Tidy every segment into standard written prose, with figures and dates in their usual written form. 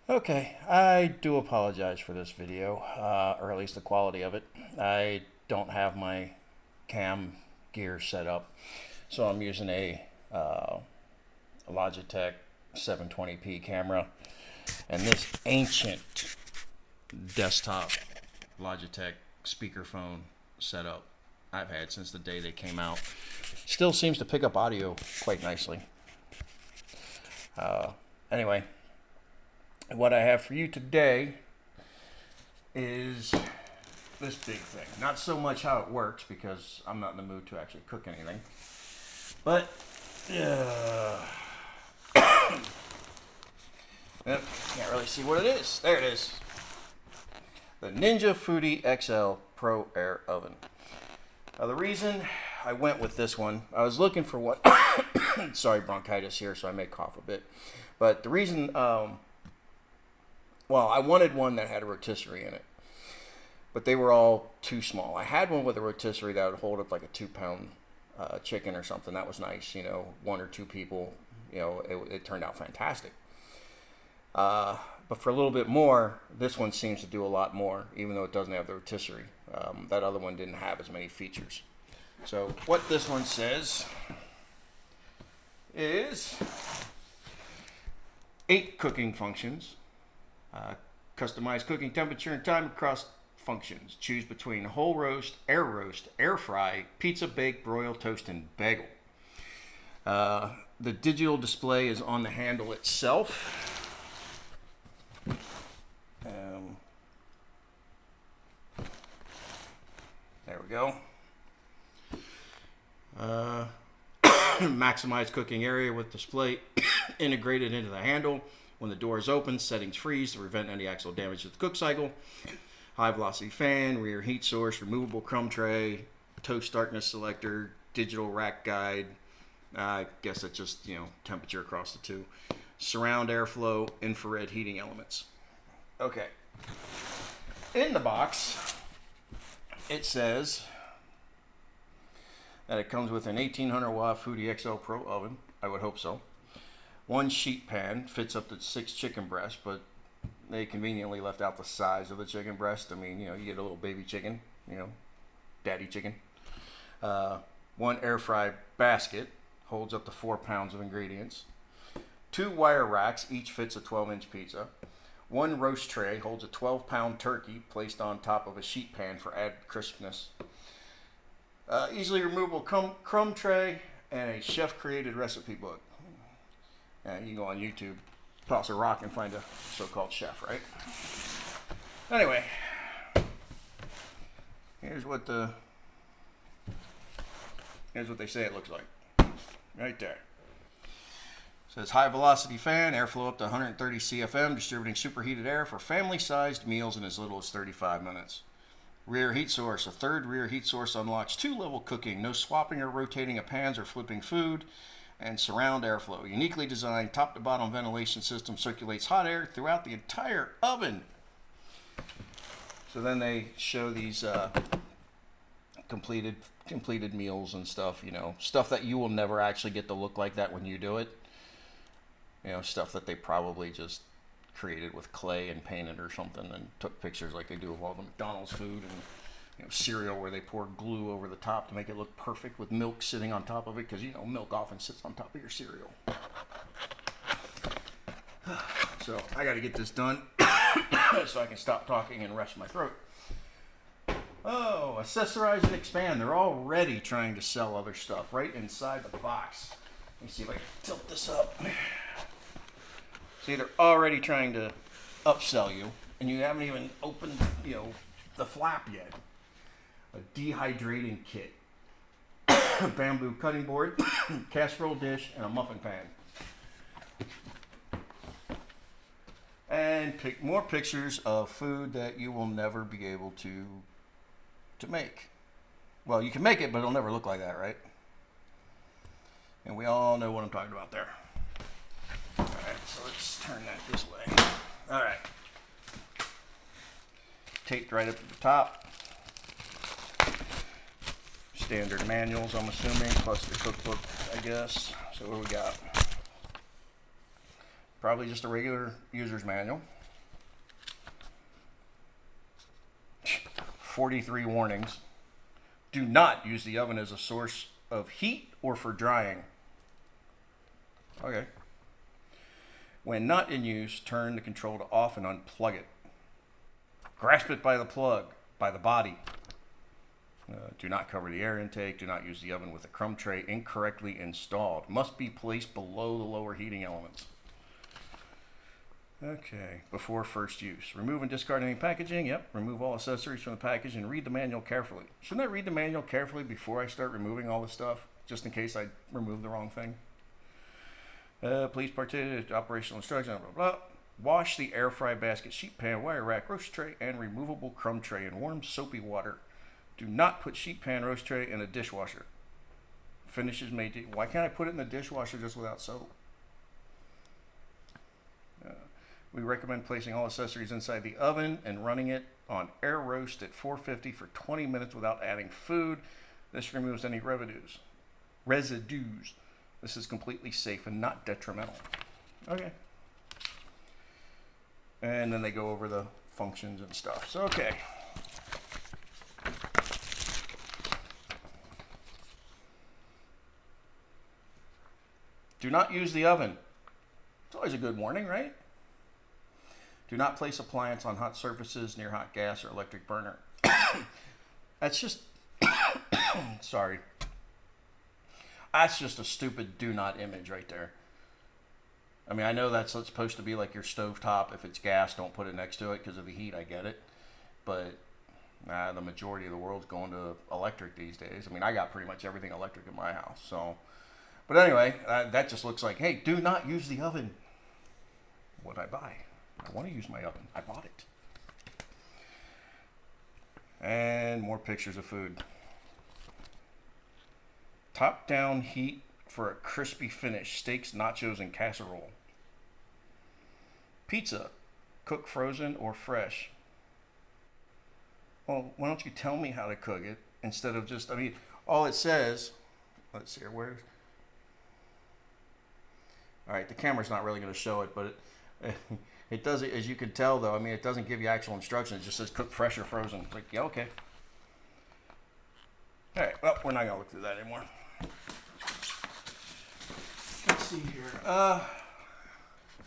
Okay, I do apologize for this video, or at least the quality of it. I don't have my cam gear set up, so I'm using a Logitech 720p camera and this ancient desktop Logitech speakerphone setup I've had since the day they came out. Still seems to pick up audio quite nicely. Anyway, what I have for you today is this big thing. Not so much how it works, because I'm not in the mood to actually cook anything. But, can't really see what it is. There it is. The NinjafoodiXL Pro Air Oven. The reason I went with this one, I was looking for what, sorry, bronchitis here, so I may cough a bit. But the reason, well, I wanted one that had a rotisserie in it, but they were all too small. I had one with a rotisserie that would hold up like a 2-pound chicken or something. That was nice, you know, 1 or 2 people, you know, it turned out fantastic. But for a little bit more, this one seems to do a lot more, even though it doesn't have the rotisserie. That other one didn't have as many features. So what this one says is 8 cooking functions, customize cooking temperature and time across functions. Choose between whole roast, air fry, pizza, bake, broil, toast, and bagel. The digital display is on the handle itself. There we go. Maximize cooking area with display integrated into the handle. When the door is open, settings freeze to prevent any accidental damage to the cook cycle. High velocity fan, rear heat source, removable crumb tray, toast darkness selector, digital rack guide. I guess that's just, you know, temperature across the two. Surround airflow, infrared heating elements. Okay. In the box, it says that it comes with an 1800 watt FoodiXL Pro oven. I would hope so. 1 sheet pan, fits up to 6 chicken breasts, but they conveniently left out the size of the chicken breast. I mean, you know, you get a little baby chicken, you know, daddy chicken. 1 air fry basket, holds up to 4 pounds of ingredients. 2 wire racks, each fits a 12-inch pizza. 1 roast tray holds a 12-pound turkey placed on top of a sheet pan for added crispness. Easily removable crumb tray and a chef-created recipe book. You can go on YouTube, toss a rock, and find a so-called chef, right? Anyway, here's what they say it looks like. Right there. It says high velocity fan, airflow up to 130 CFM, distributing superheated air for family-sized meals in as little as 35 minutes. Rear heat source. A third rear heat source unlocks 2-level cooking. No swapping or rotating of pans or flipping food. And surround airflow. Uniquely designed top-to-bottom ventilation system circulates hot air throughout the entire oven. So then they show these completed meals and stuff, you know, stuff that you will never actually get to look like that when you do it. You know, stuff that they probably just created with clay and painted or something and took pictures like they do of all the McDonald's food and, you know, cereal where they pour glue over the top to make it look perfect with milk sitting on top of it, because, you know, milk often sits on top of your cereal. So I got to get this done so I can stop talking and rest my throat. Oh, accessorize and expand. They're already trying to sell other stuff right inside the box. Let me see if I can tilt this up. See, they're already trying to upsell you, and you haven't even opened, you know, the flap yet. A dehydrating kit, a bamboo cutting board, casserole dish, and a muffin pan. And more pictures of food that you will never be able to make. Well, you can make it, but it'll never look like that, right? And we all know what I'm talking about there. All right, so let's turn that this way. All right. Taped right up at the top. Standard manuals, I'm assuming, plus the cookbook, I guess. So what do we got? Probably just a regular user's manual. 43 warnings. Do not use the oven as a source of heat or for drying. Okay. When not in use, turn the control to off and unplug it. Grasp it by the plug, by the body. Do not cover the air intake. Do not use the oven with a crumb tray incorrectly installed. Must be placed below the lower heating elements. Okay, before first use. Remove and discard any packaging. Yep, remove all accessories from the package and read the manual carefully. Shouldn't I read the manual carefully before I start removing all this stuff? Just in case I remove the wrong thing. Please participate in operational instructions, blah, blah, blah. Wash the air fry basket, sheet pan, wire rack, roast tray, and removable crumb tray in warm soapy water. Do not put sheet pan, roast tray in a dishwasher. Finishes made. Why can't I put it in the dishwasher just without soap? We recommend placing all accessories inside the oven and running it on air roast at 450 for 20 minutes without adding food. This removes any residues. This is completely safe and not detrimental. Okay. And then they go over the functions and stuff. So, okay. Do not use the oven. It's always a good warning, right? Do not place appliance on hot surfaces near hot gas or electric burner. That's just, sorry. That's just a stupid do not image right there. I mean, I know that's supposed to be like your stovetop. If it's gas, don't put it next to it because of the heat. I get it. But the majority of the world's going to electric these days. I mean, I got pretty much everything electric in my house. So, but anyway, that just looks like, hey, do not use the oven. What'd I buy? I want to use my oven. I bought it. And more pictures of food. Top down heat for a crispy finish. Steaks, nachos, and casserole. Pizza. Cook frozen or fresh. Well, why don't you tell me how to cook it instead of just, I mean, all it says, let's see here, where? All right, the camera's not really going to show it, but it does, as you can tell though, I mean, it doesn't give you actual instructions. It just says cook fresh or frozen. Like, yeah, okay. All right, well, we're not going to look through that anymore. Let's see here.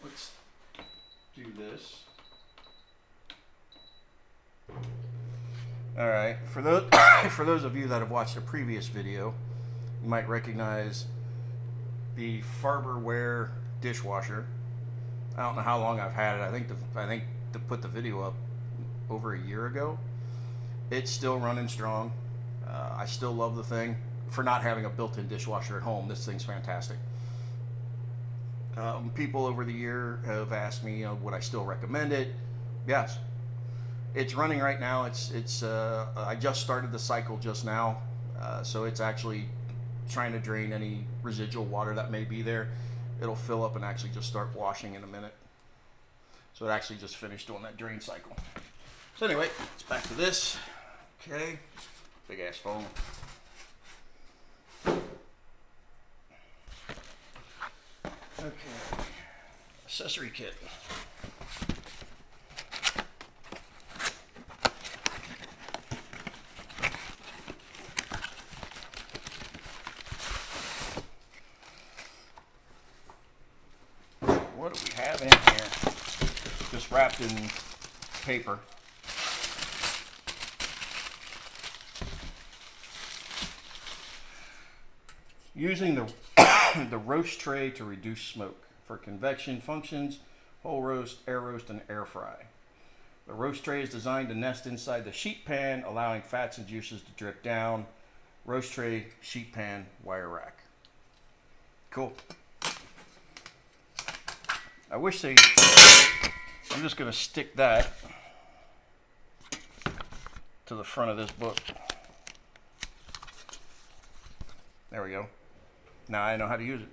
Let's do this. All right, for those of you that have watched a previous video, you might recognize the Farberware dishwasher. I don't know how long I've had it. I think to put the video up over a year ago. It's still running strong. I still love the thing. For not having a built-in dishwasher at home, this thing's fantastic. People over the year have asked me, would I still recommend it? Yes. It's running right now. I just started the cycle just now, so it's actually trying to drain any residual water that may be there. It'll fill up and actually just start washing in a minute. So it actually just finished doing that drain cycle. So anyway, it's back to this. Okay, big ass phone. Okay, accessory kit. What do we have in here? Just wrapped in paper. Using the roast tray to reduce smoke for convection functions, whole roast, and air fry. The roast tray is designed to nest inside the sheet pan, allowing fats and juices to drip down. Roast tray, sheet pan, wire rack. Cool. I wish I'm just going to stick that to the front of this book. There we go. Now I know how to use it.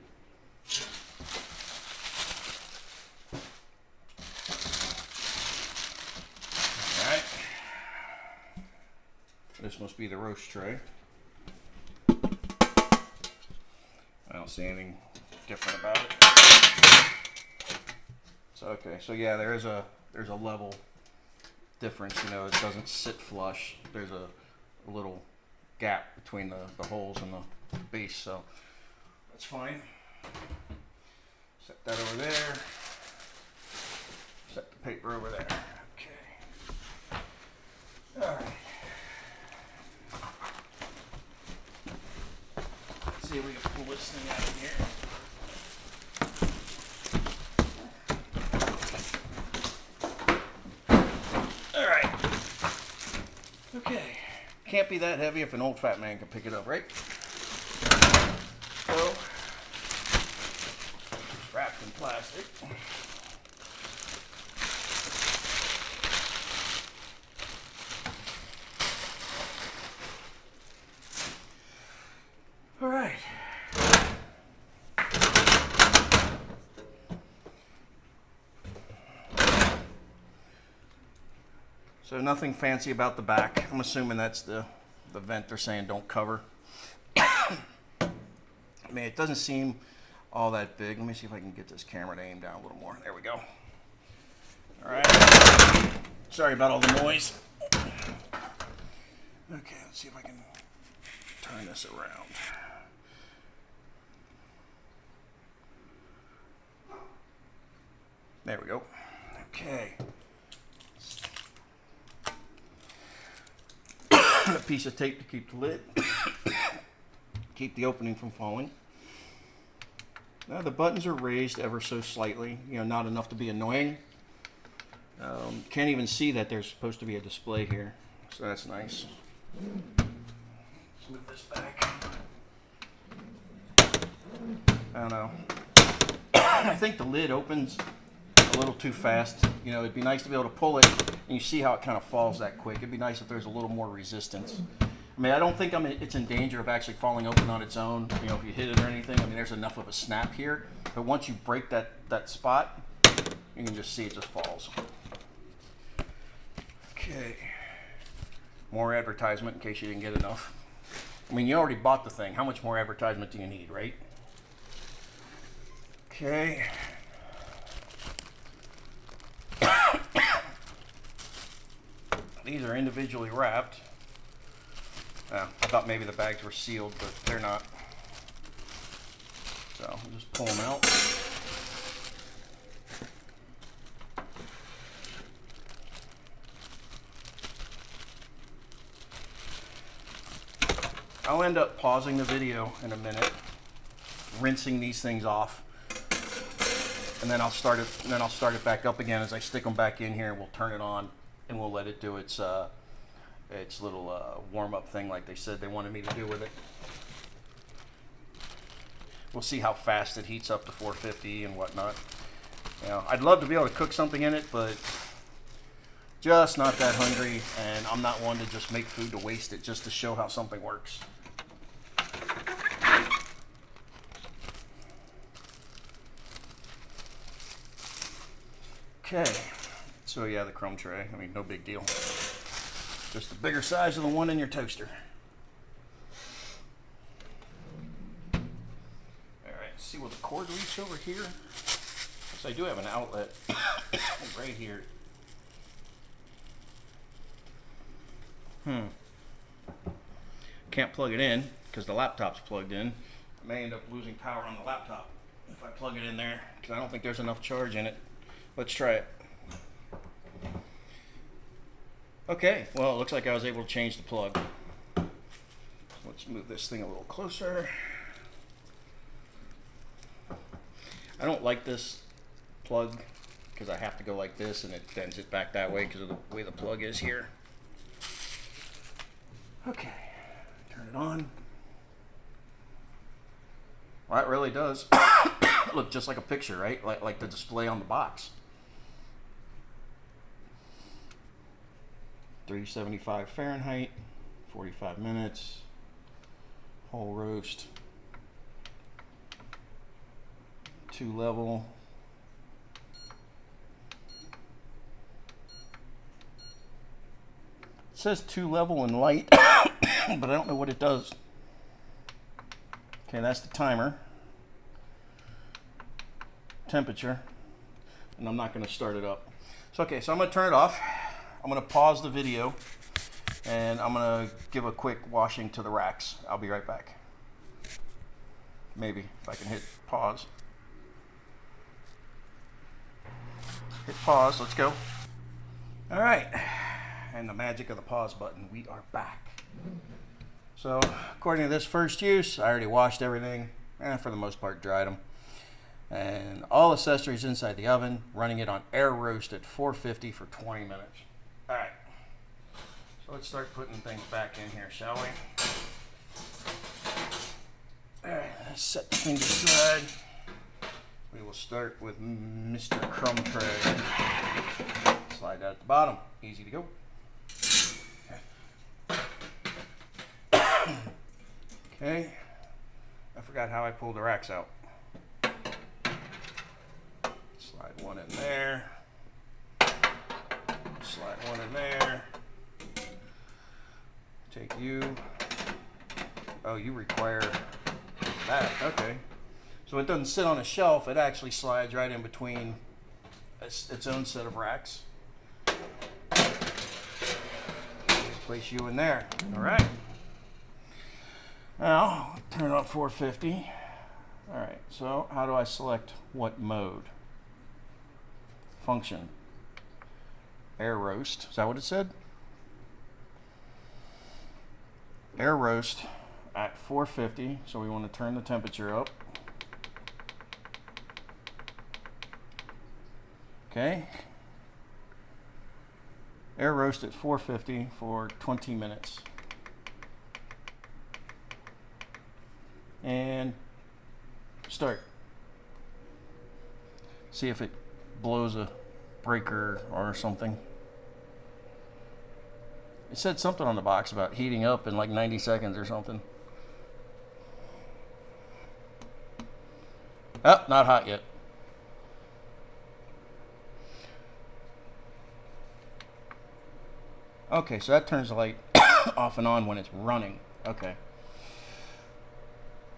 All right. This must be the roast tray. I don't see anything different about it. So okay, so yeah, there's a level difference. You know, it doesn't sit flush. There's a little gap between the holes and the base, so that's fine. Set that over there. Set the paper over there. Okay. All right. Let's see if we can pull this thing out of here. Okay, can't be that heavy if an old fat man can pick it up, right? So, it's wrapped in plastic. All right. So nothing fancy about the back. I'm assuming that's the vent they're saying don't cover. I mean, it doesn't seem all that big. Let me see if I can get this camera to aim down a little more. There we go. All right. Sorry about all the noise. Okay, let's see if I can turn this around. There we go. Okay. A piece of tape to keep the lid, keep the opening from falling. Now the buttons are raised ever so slightly, you know, not enough to be annoying. Can't even see that there's supposed to be a display here, so that's nice. Let's move this back. I don't know. I think the lid opens a little too fast. You know, it'd be nice to be able to pull it, and you see how it kind of falls that quick. It'd be nice if there's a little more resistance. I mean, I don't think it's in danger of actually falling open on its own. You know, if you hit it or anything. I mean, there's enough of a snap here, but once you break that spot, you can just see it just falls. Okay. More advertisement in case you didn't get enough. I mean, you already bought the thing. How much more advertisement do you need, right? Okay. These are individually wrapped. I thought maybe the bags were sealed, but they're not. So I'll just pull them out. I'll end up pausing the video in a minute, rinsing these things off, and then I'll start it back up again as I stick them back in here, and we'll turn it on and we'll let it do its little warm-up thing like they said they wanted me to do with it. We'll see how fast it heats up to 450 and whatnot. You know, I'd love to be able to cook something in it, but just not that hungry, and I'm not one to just make food to waste it just to show how something works. Okay. So yeah, the crumb tray, I mean, no big deal. Just the bigger size of the one in your toaster. All right, see where the cord leads over here? So I do have an outlet right here. Can't plug it in because the laptop's plugged in. I may end up losing power on the laptop if I plug it in there because I don't think there's enough charge in it. Let's try it. Okay, well, it looks like I was able to change the plug. Let's move this thing a little closer. I don't like this plug because I have to go like this and it bends it back that way because of the way the plug is here. Okay, turn it on. Well, that really does look just like a picture, right? Like the display on the box. 375 Fahrenheit, 45 minutes, whole roast, 2 level. It says 2 level and light, but I don't know what it does. Okay, that's the timer. Temperature. and I'm not going to start it up. So okay, so I'm going to turn it off. I'm going to pause the video, and I'm going to give a quick washing to the racks. I'll be right back. Maybe if I can hit pause. Hit pause, let's go. All right, and the magic of the pause button, we are back. So according to this first use, I already washed everything, and for the most part dried them. And all accessories inside the oven, running it on air roast at 450 for 20 minutes. All right, so let's start putting things back in here, shall we? All right, let's set the thing aside. We will start with Mr. Crumb Tray. Slide that at the bottom, easy to go. Okay, I forgot how I pulled the racks out. Slide one in there. Slide one in there. Take you. Oh, you require that, okay. So it doesn't sit on a shelf, it actually slides right in between its own set of racks. Place you in there, all right. Now, turn on 450. All right, so how do I select what mode? Function. Air roast, is that what it said? Air roast at 450, so we want to turn the temperature up. Okay. Air roast at 450 for 20 minutes. And start. See if it blows a breaker or something. It said something on the box about heating up in like 90 seconds or something. Oh, not hot yet. Okay, so that turns the light off and on when it's running. Okay.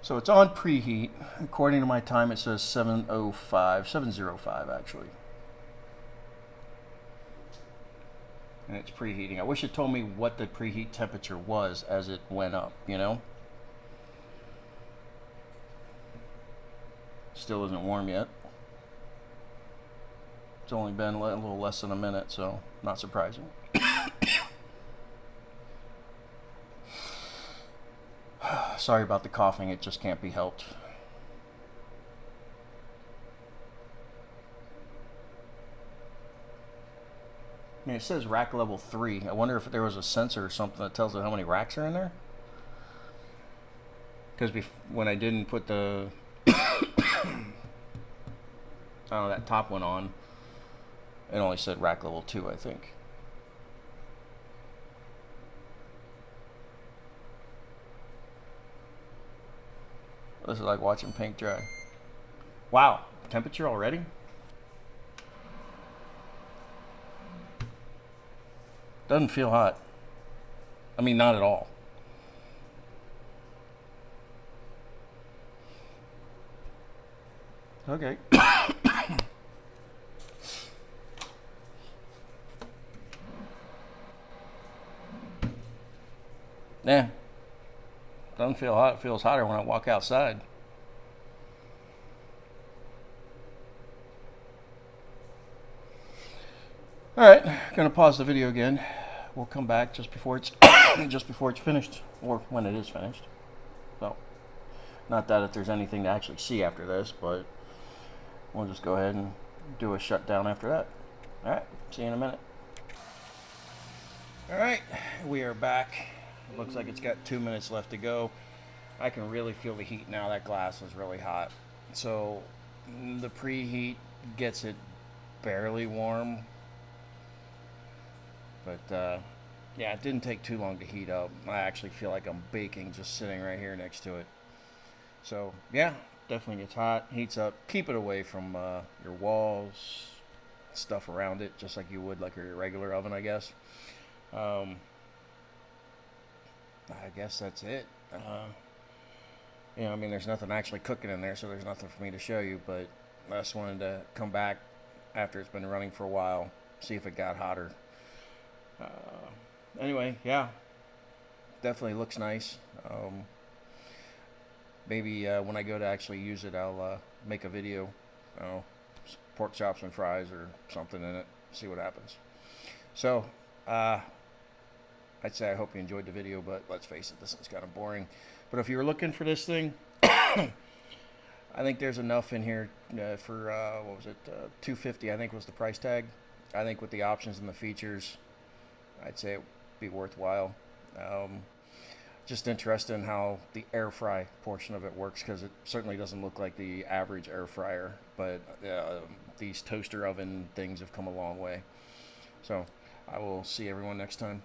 So it's on preheat. According to my time, it says 705 actually. And it's preheating. I wish it told me what the preheat temperature was as it went up, you know? Still isn't warm yet. It's only been a little less than a minute, so not surprising. Sorry about the coughing, it just can't be helped. I mean, it says rack level 3. I wonder if there was a sensor or something that tells it how many racks are in there. Because when I didn't put the that top one on, it only said rack level 2, I think. This is like watching paint dry. Wow, temperature already? Doesn't feel hot. I mean, not at all. Okay. Yeah. Doesn't feel hot. It feels hotter when I walk outside. Alright, gonna pause the video again. We'll come back just before it's finished, or when it is finished. So, not that if there's anything to actually see after this, but we'll just go ahead and do a shutdown after that. Alright, see you in a minute. Alright, we are back. It looks like it's got 2 minutes left to go. I can really feel the heat now. That glass is really hot. So the preheat gets it barely warm. But yeah, it didn't take too long to heat up. I actually feel like I'm baking just sitting right here next to it. So yeah, definitely gets hot, heats up. Keep it away from your walls, stuff around it, just like you would like your regular oven, I guess. I guess that's it. You know, I mean, there's nothing actually cooking in there, so there's nothing for me to show you, but I just wanted to come back, after it's been running for a while, see if it got hotter. Uh, anyway, yeah, definitely looks nice. Maybe when I go to actually use it, I'll make a video, pork chops and fries or something in it, see what happens. So, I'd say I hope you enjoyed the video, but let's face it, this is kind of boring. But if you're looking for this thing, I think there's enough in here for, what was it, $250 I think was the price tag. I think with the options and the features, I'd say it would be worthwhile. Just interested in how the air fry portion of it works, because it certainly doesn't look like the average air fryer, but these toaster oven things have come a long way. So I will see everyone next time.